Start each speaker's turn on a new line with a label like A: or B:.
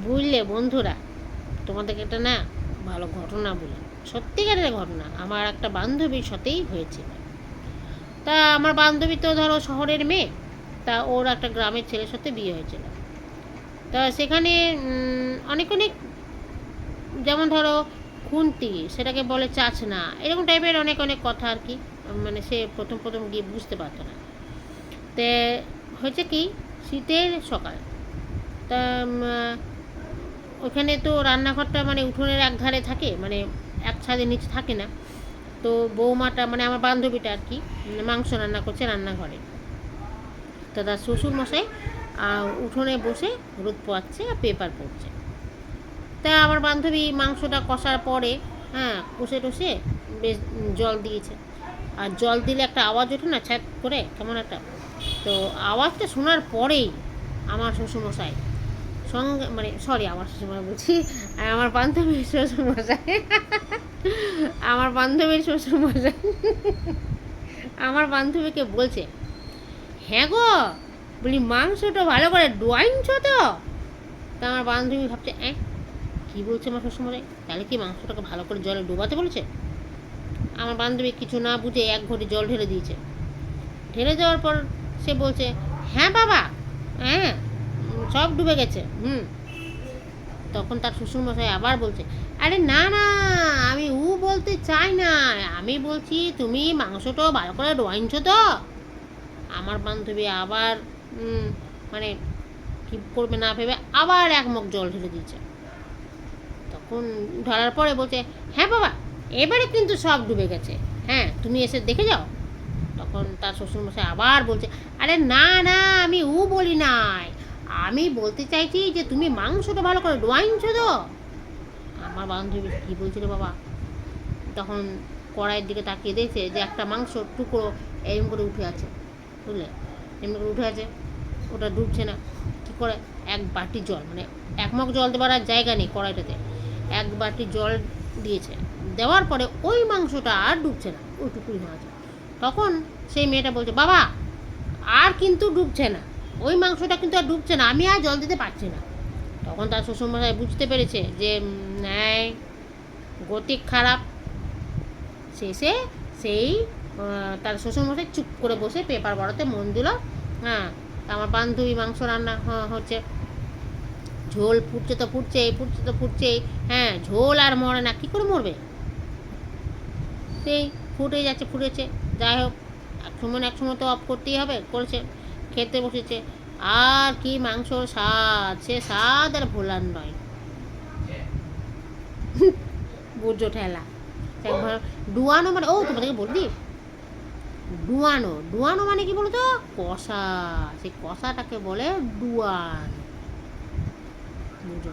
A: বুঝলে বন্ধুরা, তোমাদেরকে একটা না ভালো ঘটনা বলি, সত্যিকারের ঘটনা, আমার একটা বান্ধবীর সাথেই হয়েছিল। তা আমার বান্ধবী তো ধরো শহরের মেয়ে, তা ওর একটা গ্রামের ছেলের সাথে বিয়ে হয়েছিল। তা সেখানে অনেক অনেক, যেমন ধরো খুন্তি সেটাকে বলে চাচনা, এরকম টাইপের অনেক অনেক কথা আর কি। মানে সে প্রথম প্রথম গিয়ে বুঝতে পারতো না। তে হয়েছে কি, শীতের সকাল, তা ওখানে তো রান্নাঘরটা মানে উঠোনের এক ধারে থাকে, মানে এক ছাদের নিচে থাকে না। তো বৌমাটা মানে আমার বান্ধবীটা আর কি মাংস রান্না করছে রান্নাঘরে। তো তার শ্বশুর মশাই উঠোনে বসে রোদ পোয়াচ্ছে আর পেপার পড়ছে। তা আমার বান্ধবী মাংসটা কষার পরে, হ্যাঁ, কষে টষে বেশ জল দিয়েছে। আর জল দিলে একটা আওয়াজ ওঠে না, ছ্যাঁক করে কেমন একটা। তো আওয়াজটা শোনার পরেই আমার শ্বশুরমশাই সঙ্গে, মানে সরি আমার শ্বশুরমশাই বলছি, আমার বান্ধবীর শ্বশুরমশাই, আমার বান্ধবীর শ্বশুরমশাই আমার বান্ধবীকে বলছে, হ্যাঁ গো, বলি মাংসটা ভালো করে ডোয়াইনছ তো? তা আমার বান্ধবী ভাবছে, কী বলছে আমার শ্বশুরমশাই, তাহলে কি মাংসটাকে ভালো করে জলে ডোবাতে বলেছে? আমার বান্ধবী কিছু না বুঝে এক ঘটি জল ঢেলে দিয়েছে। ঢেলে দেওয়ার পর সে বলছে, হ্যাঁ বাবা, হ্যাঁ, সব ডুবে গেছে। তখন তার শ্বশুরমশাই আবার বলছে, আরে না না, আমি বলতে চাই না, আমি বলছি তুমি মাংসটা ভালো করে ডোয়াইনছো তো? আমার বান্ধবী আবার মানে কী করবে না ভেবে আবার এক মগ জল ঢেলে দিয়েছে। তখন ঢালার পরে বলছে, হ্যাঁ বাবা, এবারে কিন্তু সব ডুবে গেছে, হ্যাঁ তুমি এসে দেখে যাও। তখন তার শ্বশুরমশাই আবার বলছে, আরে না না, আমি বলি নাই, আমি বলতে চাইছি যে তুমি মাংসটা ভালো করে ডোয়াইনছো তো? আমার বান্ধবী কী বলছিল বাবা, তখন কড়াইয়ের দিকে তাকিয়ে দেখছে যে একটা মাংস টুকরো এরম করে উঠে আছে, বুঝলে, এমনি করে উঠে আছে, ওটা ডুবছে না। কী করে, এক বাটি জল, মানে এক মগ জল দেওয়ার আর জায়গা নেই কড়াইটাতে, এক বাটি জল দিয়েছে। দেওয়ার পরে ওই মাংসটা আর ডুবছে না, ওইটুকুই আছে। তখন সেই মেয়েটা বলছে, বাবা আর কিন্তু ডুবছে না, ওই মাংসটা কিন্তু আর ডুবছে না, আমি আর জল দিতে পারছি না। তখন তার শ্বশুরমশাই বুঝতে পেরেছে যে ন্যায় গতিক খারাপ। শেষে সেই তার শ্বশুরমশাই চুপ করে বসে পেপার পড়াতে মন দিল। হ্যাঁ, আমার বান্ধবী মাংস রান্না হচ্ছে, ঝোল ফুটছে তো ফুটছেই, ফুটছে তো ফুটছেই, হ্যাঁ, ঝোল আর মরে না, কী করে মরবে? সেই ফুটে যাচ্ছে, ফুটেছে, যাই হোক, এক সময় তো অফ করতেই হবে, করেছে, খেতে বসেছে। আর কি মাংসর স্বাদ, সে স্বাদ আর ভোলার নয়। বুঝো ঠেলা। ডুয়ানো মানে, তোমাদেরকে বলবি, ডুয়ানো, ডুয়ানো মানে কি বলতো, কষা, সেই কষাটাকে বলে ডুয়ান, বুঝো।